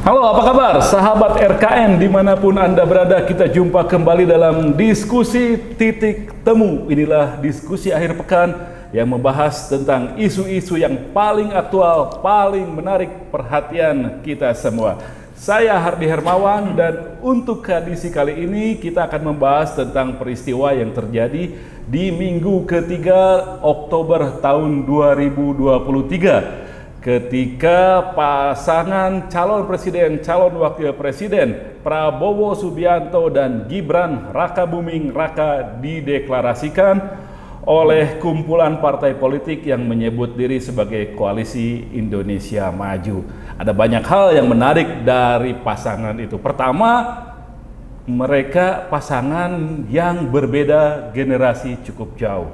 Halo, apa kabar sahabat RKN dimanapun Anda berada, kita jumpa kembali dalam diskusi titik temu. Inilah diskusi akhir pekan yang membahas tentang isu-isu yang paling aktual, paling menarik perhatian kita semua. Saya Hardi Hermawan dan untuk edisi kali ini kita akan membahas tentang peristiwa yang terjadi di minggu ketiga Oktober tahun 2023. Ketika pasangan calon presiden, calon wakil presiden Prabowo Subianto dan Gibran Rakabuming Raka dideklarasikan oleh kumpulan partai politik yang menyebut diri sebagai Koalisi Indonesia Maju. Ada banyak hal yang menarik dari pasangan itu. Pertama, mereka pasangan yang berbeda generasi cukup jauh.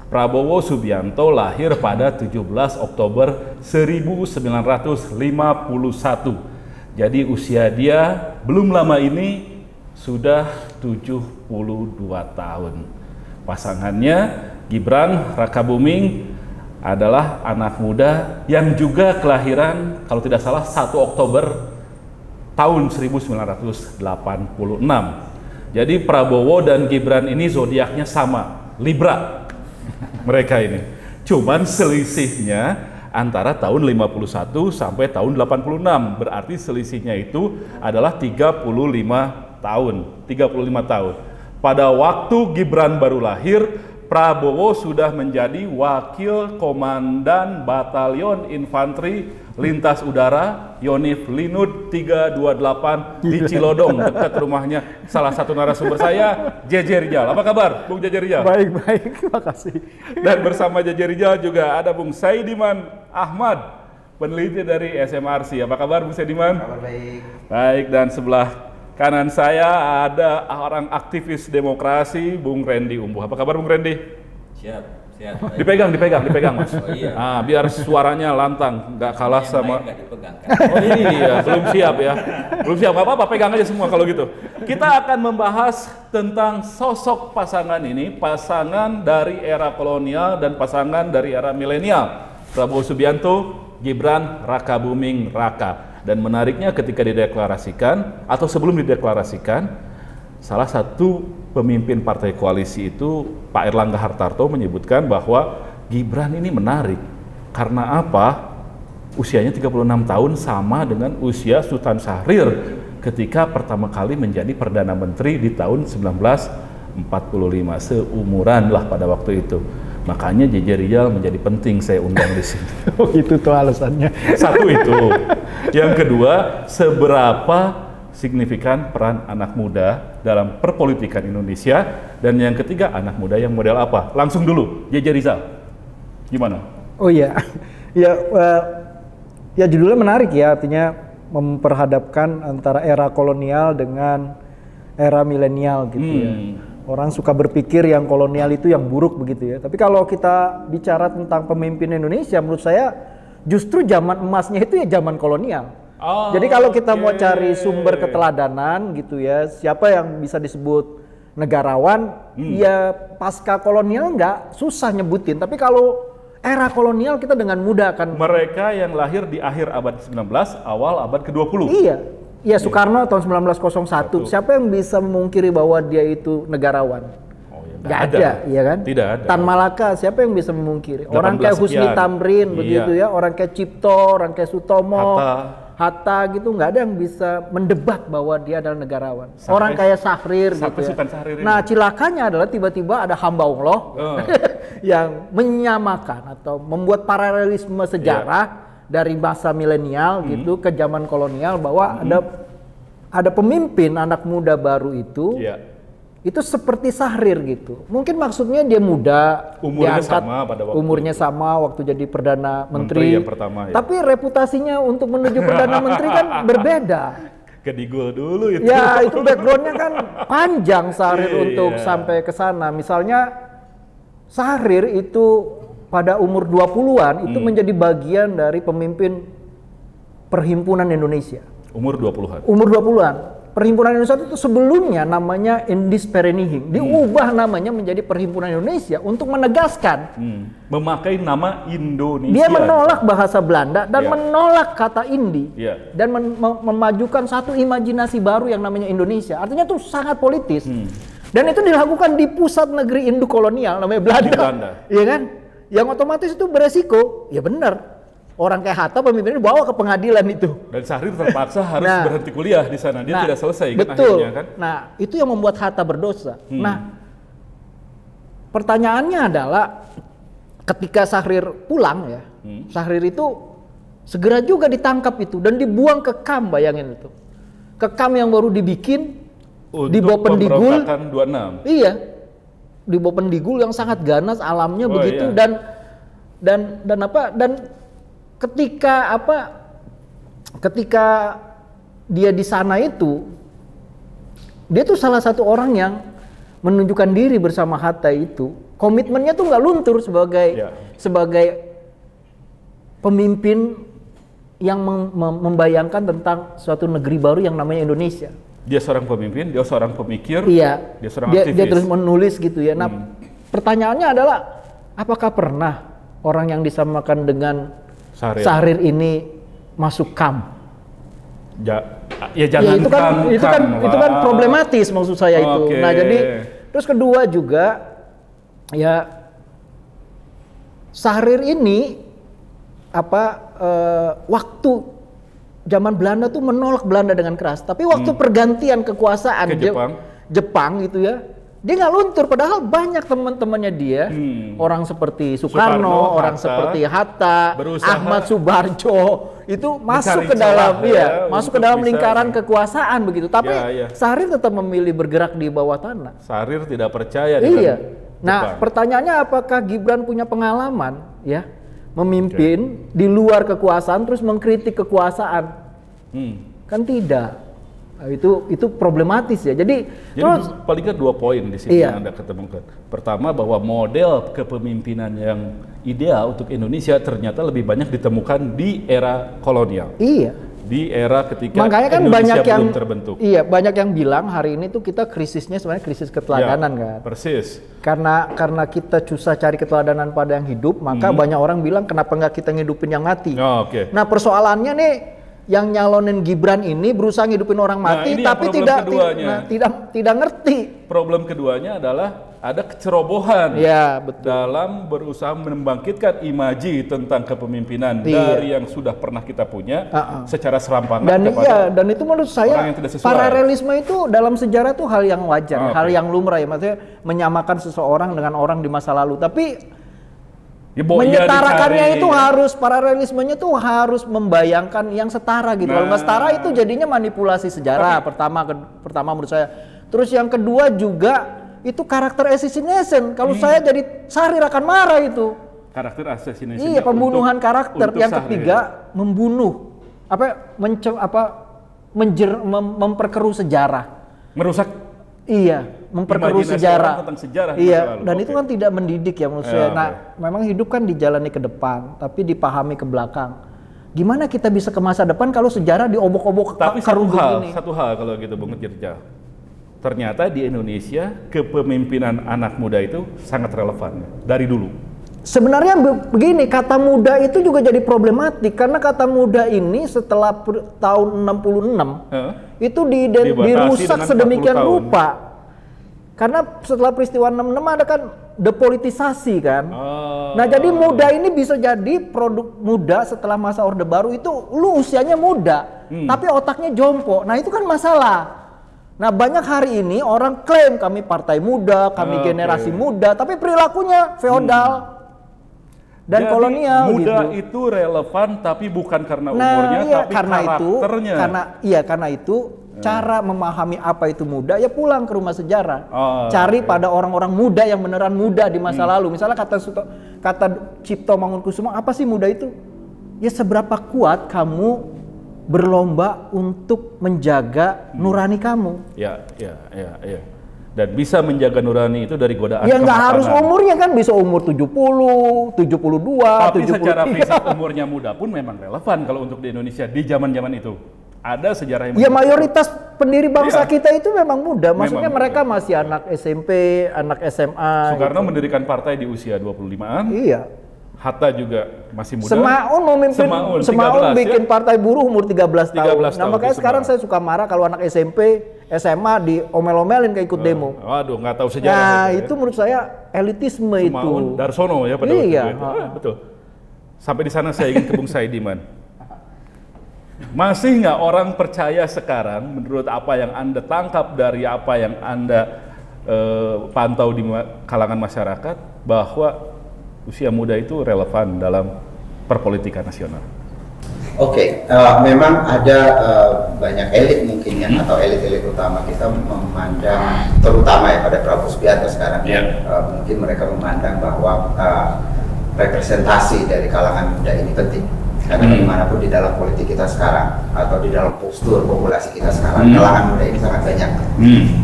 Prabowo Subianto lahir pada 17 Oktober 1951. Jadi usia dia belum lama ini sudah 72 tahun. Pasangannya Gibran Rakabuming adalah anak muda yang juga kelahiran kalau tidak salah 1 Oktober tahun 1986. Jadi Prabowo dan Gibran ini zodiaknya sama, Libra. Mereka ini cuman selisihnya antara tahun 51 sampai tahun 86, berarti selisihnya itu adalah 35 tahun. Pada waktu Gibran baru lahir, Prabowo sudah menjadi wakil komandan Batalion Infanteri Lintas Udara Yonif Linud 328 di Cilodong, dekat rumahnya salah satu narasumber saya, JJ Rijal. Apa kabar, Bung JJ Rijal? Baik, terima kasih. Dan bersama JJ Rijal juga ada Bung Saidiman Ahmad, peneliti dari SMRC. Apa kabar, Bung Saidiman? Kabar baik. Baik, dan sebelah kanan saya ada orang aktivis demokrasi, Bung Randy Umbuh. Apa kabar, Bung Randy? Siap. Dipegang Mas. Oh iya. Nah, biar suaranya lantang, nggak kalah yang sama. nggak dipegang, kan? Oh iya, belum siap ya. Belum siap, apa-apa, pegang aja semua kalau gitu. Kita akan membahas tentang sosok pasangan ini, pasangan dari era kolonial dan pasangan dari era milenial. Prabowo Subianto, Gibran Rakabuming Raka. Dan menariknya ketika dideklarasikan atau sebelum dideklarasikan, salah satu pemimpin partai koalisi itu Pak Erlangga Hartarto menyebutkan bahwa Gibran ini menarik. Karena apa? Usianya 36 tahun sama dengan usia Sultan Syahrir ketika pertama kali menjadi Perdana Menteri di tahun 1945. Seumuran lah pada waktu itu. Makanya JJ Rijal menjadi penting saya undang di sini. Oh, itu tuh alasannya. Satu itu. Yang kedua, seberapa signifikan peran anak muda dalam perpolitikan Indonesia, dan yang ketiga, anak muda yang model apa? Langsung dulu, JJ Rizal, gimana? Oh iya, ya judulnya menarik ya, artinya memperhadapkan antara era kolonial dengan era milenial gitu ya. Orang suka berpikir yang kolonial itu yang buruk begitu ya, tapi kalau kita bicara tentang pemimpin Indonesia, menurut saya justru zaman emasnya itu ya zaman kolonial. Jadi kalau kita mau cari sumber keteladanan gitu ya, siapa yang bisa disebut negarawan, ya pasca kolonial nggak susah nyebutin. Tapi kalau era kolonial kita dengan mudah kan. Mereka yang lahir di akhir abad 19, awal abad ke-20. Iya, Soekarno tahun 1901. Siapa yang bisa memungkiri bahwa dia itu negarawan? Nggak ada, iya kan? Tidak ada. Tan Malaka, siapa yang bisa memungkiri? Orang kayak Husni Tamrin, begitu ya, orang kayak Cipto, orang kayak Sutomo, Hatta gitu, nggak ada yang bisa mendebat bahwa dia adalah negarawan. Orang kayak Syahrir gitu ya. Nah, cilakanya adalah tiba-tiba ada hamba Allah yang menyamakan atau membuat paralelisme sejarah dari masa milenial gitu ke zaman kolonial, bahwa ada pemimpin anak muda baru itu. Itu seperti Syahrir gitu. Mungkin maksudnya dia muda, umurnya diangkat, sama pada waktu umurnya sama waktu jadi Perdana Menteri yang pertama, ya. Tapi reputasinya untuk menuju Perdana Menteri kan berbeda. Kedigul dulu itu. Ya, itu backgroundnya kan panjang Syahrir untuk sampai ke sana. Misalnya Syahrir itu pada umur 20-an itu menjadi bagian dari pemimpin Perhimpunan Indonesia. Umur 20-an? Umur 20-an. Perhimpunan Indonesia itu sebelumnya namanya Indis Perenihing, diubah namanya menjadi Perhimpunan Indonesia untuk menegaskan memakai nama Indonesia. Dia menolak bahasa Belanda dan menolak kata Indi dan memajukan satu imajinasi baru yang namanya Indonesia. Artinya itu sangat politis. Dan itu dilakukan di pusat negeri Indo kolonial namanya Belanda. Iya kan? Yang otomatis itu beresiko. Ya benar. Orang kayak Hatta pemimpinnya dibawa ke pengadilan itu. Dan Syahrir terpaksa harus berhenti kuliah di sana. Dia tidak selesai kan betul. Akhirnya kan. Nah, itu yang membuat Hatta berdosa. Nah, pertanyaannya adalah ketika Syahrir pulang ya, Syahrir itu segera juga ditangkap itu dan dibuang ke KAM, bayangin itu. Ke KAM yang baru dibikin di bawah Pendigul. 26. Iya. Di bawah Pendigul yang sangat ganas alamnya begitu dan ketika dia di sana itu, dia tuh salah satu orang yang menunjukkan diri bersama Hatta itu. Komitmennya tuh nggak luntur sebagai pemimpin yang membayangkan tentang suatu negeri baru yang namanya Indonesia. Dia seorang pemimpin, dia seorang pemikir, dia seorang aktivis. Dia terus menulis gitu ya. Nah, pertanyaannya adalah apakah pernah orang yang disamakan dengan Syahrir ini masuk KAM? Jangan itu kan problematis maksud saya itu. Nah, jadi terus kedua juga ya Syahrir ini waktu zaman Belanda tuh menolak Belanda dengan keras, tapi waktu pergantian kekuasaan ke Jepang gitu ya, dia nggak luntur, padahal banyak teman-temannya dia, orang seperti Soekarno, orang seperti Hatta, Ahmad Subarjo itu masuk ke dalam masuk ke dalam lingkaran kekuasaan begitu. Tapi Syahrir tetap memilih bergerak di bawah tanah. Syahrir tidak percaya dengan Nah, pertanyaannya apakah Gibran punya pengalaman ya memimpin di luar kekuasaan terus mengkritik kekuasaan? Kan tidak. Nah, itu problematis ya. Jadi terus paling nggak 2 poin di sini yang Anda ketemukan. Pertama, bahwa model kepemimpinan yang ideal untuk Indonesia ternyata lebih banyak ditemukan di era kolonial. Iya. Di era ketika makanya kan Indonesia belum terbentuk. Iya, banyak yang bilang hari ini tuh kita krisisnya sebenarnya krisis keteladanan kan. Persis. Karena kita susah cari keteladanan pada yang hidup, maka banyak orang bilang kenapa nggak kita ngidupin yang mati. Nah, persoalannya nih yang nyalonin Gibran ini berusaha ngidupin orang mati tapi tidak ngerti. Problem keduanya adalah ada kecerobohan dalam berusaha membangkitkan imaji tentang kepemimpinan dari yang sudah pernah kita punya secara serampangan dan itu menurut saya paralelisme itu dalam sejarah tuh hal yang wajar, hal yang lumrah ya, maksudnya menyamakan seseorang dengan orang di masa lalu, tapi menyetarakannya itu harus, paralelismenya tuh harus membayangkan yang setara gitu. Kalau nggak setara itu jadinya manipulasi sejarah. Pertama menurut saya. Terus yang kedua juga itu karakter assassination. Kalau saya jadi Syahrir akan marah itu. Karakter assassination. Iya, pembunuhan karakter. Yang ketiga membunuh, memperkeruh sejarah. Merusak. Iya, memperkeruh sejarah. Tentang sejarah dan itu kan tidak mendidik ya menurut saya. Nah, memang hidup kan dijalani ke depan, tapi dipahami ke belakang. Gimana kita bisa ke masa depan kalau sejarah diobok-obok tapi satu hal kalau gitu Bung Jirja. Ternyata di Indonesia kepemimpinan anak muda itu sangat relevan dari dulu. Sebenarnya begini, kata muda itu juga jadi problematik karena kata muda ini setelah tahun 66 itu dirusak sedemikian rupa. Karena setelah peristiwa 66 ada kan depolitisasi kan. Nah, jadi muda ini bisa jadi produk muda setelah masa Orde Baru itu lu usianya muda, tapi otaknya jompo. Nah, itu kan masalah. Nah, banyak hari ini orang klaim kami partai muda, kami generasi muda, tapi perilakunya feodal. Dan jadi, kolonial muda gitu. Itu relevan tapi bukan karena umurnya tapi karena karakternya. Karena itu cara memahami apa itu muda ya pulang ke rumah sejarah. Cari pada orang-orang muda yang beneran muda di masa lalu. Misalnya kata Cipto Mangunkusumo, apa sih muda itu? Ya seberapa kuat kamu berlomba untuk menjaga nurani kamu. Ya. Dan bisa menjaga nurani itu dari godaan. Ya nggak harus umurnya kan, bisa umur 70, 72, tapi 73. Secara fisik umurnya muda pun memang relevan kalau untuk di Indonesia di zaman-zaman itu. ada sejarah yang ya mayoritas pendiri bangsa Iya. kita itu memang muda. Maksudnya Memang mereka masih anak SMP, anak SMA. Soekarno gitu. mendirikan partai di usia 25-an. Iya. Hatta juga masih muda. Semaun memimpin, Semaun 13 bikin partai buruh umur 13 tahun. 13 Nah tahun makanya di sekarang Semarang. saya suka marah kalau anak SMP, SMA diomel-omelin kayak ikut demo. Waduh, nggak tahu sejarah. Nah ya. itu menurut saya elitisme itu. Semaun, Darsono ya pada waktu Iya. itu. Betul. Sampai di sana saya ingin ke Bung Saidiman. Masih nggak orang percaya sekarang, menurut apa yang Anda tangkap dari apa yang Anda pantau di kalangan masyarakat, bahwa usia muda itu relevan dalam perpolitikan nasional? Oke, memang ada banyak elit mungkin ya, atau elit-elit utama kita memandang, terutama ya pada Prabowo Subianto sekarang, mungkin mereka memandang bahwa representasi dari kalangan muda ini penting. Karena bagaimanapun di dalam politik kita sekarang, atau di dalam postur populasi kita sekarang, kalangan muda ini sangat banyak.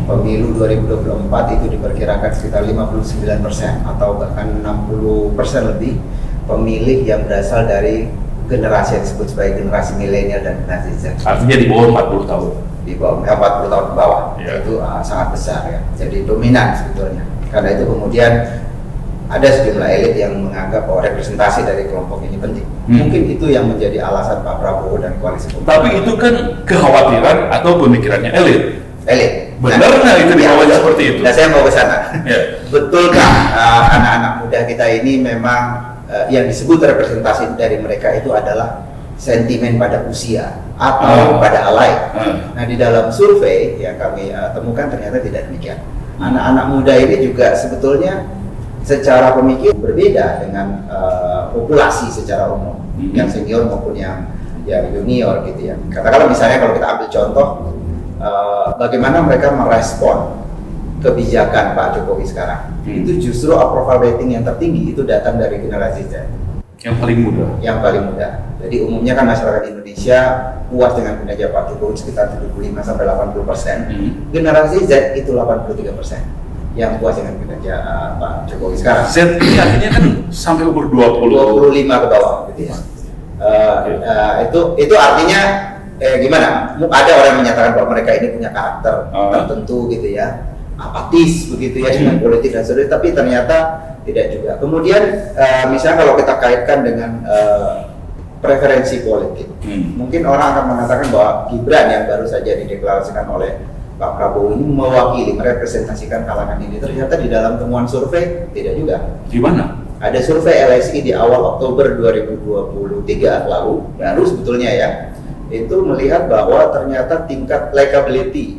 Pemilu 2024 itu diperkirakan sekitar 59% atau bahkan 60% lebih pemilih yang berasal dari generasi yang disebut sebagai generasi milenial dan generasi Z. Artinya di bawah 40 tahun. Di bawah 40 tahun ke bawah, itu sangat besar ya. Jadi dominan sebetulnya. Karena itu kemudian ada sejumlah elit yang menganggap bahwa representasi dari kelompok ini penting. Mungkin itu yang menjadi alasan Pak Prabowo dan koalisi pemerintah. Tapi itu kan kekhawatiran atau pemikirannya elit. Elit. Benar nggak itu dibawanya seperti itu? Nah, saya mau ke sana. Ya. Betulkah anak-anak muda kita ini memang yang disebut representasi dari mereka itu adalah sentimen pada usia atau pada alay? Nah, di dalam survei yang kami temukan ternyata tidak demikian. Anak-anak muda ini juga sebetulnya secara pemikiran berbeda dengan populasi secara umum, yang senior maupun yang junior gitu ya. Katakanlah misalnya kalau kita ambil contoh bagaimana mereka merespon kebijakan Pak Jokowi sekarang, itu justru approval rating yang tertinggi itu datang dari generasi Z. Yang paling muda. Yang paling muda. Jadi umumnya kan masyarakat Indonesia puas dengan kinerja Pak Jokowi sekitar 75-80%. Generasi Z itu 83%. Yang puas dengan kinerja Pak Jokowi sekarang. Z ini artinya kan sampai umur 20. 25 ke bawah gitu ya. Itu artinya gimana? Ada orang yang menyatakan bahwa mereka ini punya karakter tertentu gitu ya, apatis begitu ya dengan politik dan sebagainya, tapi ternyata tidak juga. Kemudian misalnya kalau kita kaitkan dengan preferensi politik, mungkin orang akan mengatakan bahwa Gibran yang baru saja dideklarasikan oleh Pak Prabowo ini mewakili, merepresentasikan kalangan ini. Ternyata di dalam temuan survei tidak juga. Di mana? Ada survei LSI di awal Oktober 2023 lalu, baru sebetulnya ya, itu melihat bahwa ternyata tingkat likability,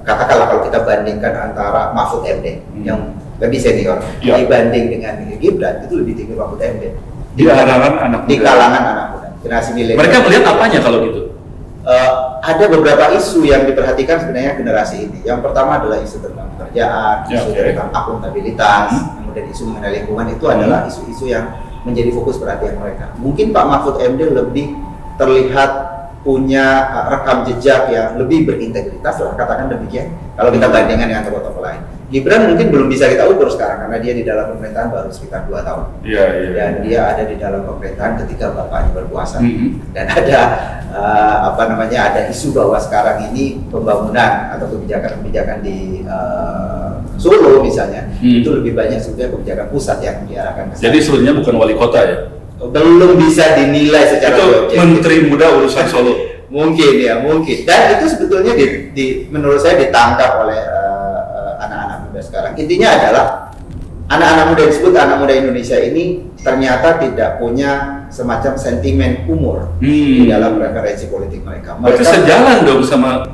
katakanlah kalau kita bandingkan antara Mahfud MD yang lebih senior dibanding dengan Gibran, itu lebih tinggi Mahfud MD Di kalangan anak muda. Di kalangan anak muda, generasi milenial. Mereka melihat apanya kalau gitu? Ada beberapa isu yang diperhatikan sebenarnya generasi ini. Yang pertama adalah isu tentang pekerjaan, isu tentang akuntabilitas, kemudian isu mengenai lingkungan. Itu adalah isu-isu yang menjadi fokus perhatian mereka. Mungkin Pak Mahfud MD lebih terlihat punya rekam jejak yang lebih berintegritas lah, katakan demikian, kalau kita bandingkan dengan tokoh-tokoh lain. Gibran mungkin belum bisa kita ukur sekarang karena dia di dalam pemerintahan baru sekitar 2 tahun. Dan dia ada di dalam pemerintahan ketika bapaknya berkuasa. Dan ada ada isu bahwa sekarang ini pembangunan atau kebijakan-kebijakan di Solo misalnya itu lebih banyak sebetulnya kebijakan pusat yang diarahkan ke sana. Jadi sebenarnya bukan wali kota ya? Belum bisa dinilai secara objektif. Menteri muda urusan Solo. Mungkin ya, mungkin. Dan itu sebetulnya menurut saya ditangkap oleh anak-anak muda sekarang. Intinya adalah anak-anak muda yang disebut anak muda Indonesia ini ternyata tidak punya semacam sentimen umur di dalam preferensi politik mereka. Berarti sejalan dong sama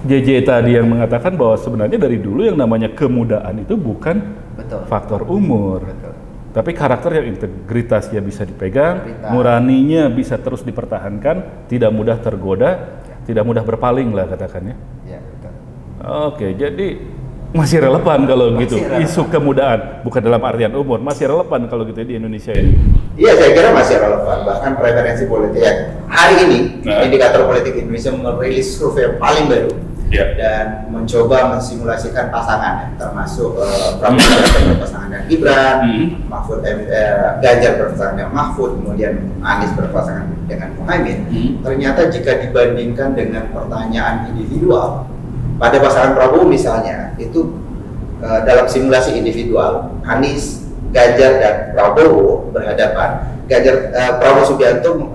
JJ tadi yang mengatakan bahwa sebenarnya dari dulu yang namanya kemudaan itu bukan faktor umur. Tapi karakter yang integritasnya bisa dipegang, nuraninya bisa terus dipertahankan, tidak mudah tergoda, tidak mudah berpaling lah katakannya. Oke, jadi masih relevan kalau gitu. Isu kemudaan, bukan dalam artian umur, masih relevan kalau gitu di Indonesia ini. Iya, saya kira masih relevan. Bahkan preferensi politik hari ini, indikator politik Indonesia merilis survei yang paling baru dan mencoba mensimulasikan pasangan, termasuk Prabowo berpasangan dengan Gibran, Ganjar berpasangan dengan Mahfud, kemudian Anies berpasangan dengan Muhaimin. Ternyata jika dibandingkan dengan pertanyaan individual, pada pasangan Prabowo misalnya, itu dalam simulasi individual, Anies, Ganjar dan Prabowo berhadapan. Prabowo Subianto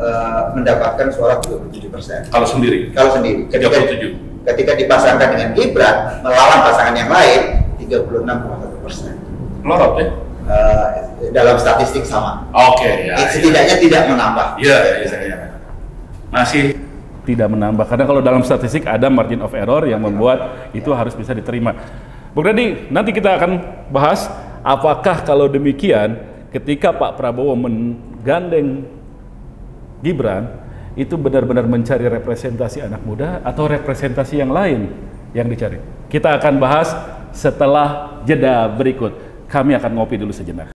mendapatkan suara 37%. Kalau sendiri? Kalau sendiri. 37. Ketika dipasangkan dengan Gibran melawan pasangan yang lain, 36,1%. Melorot ya? Dalam statistik sama. Oke, ya. Setidaknya tidak menambah. Iya. Masih tidak menambah, karena kalau dalam statistik ada margin of error yang membuat itu harus bisa diterima. Bung Deddy, nanti kita akan bahas apakah kalau demikian ketika Pak Prabowo menggandeng Gibran itu benar-benar mencari representasi anak muda atau representasi yang lain yang dicari. Kita akan bahas setelah jeda berikut. Kami akan ngopi dulu sejenak.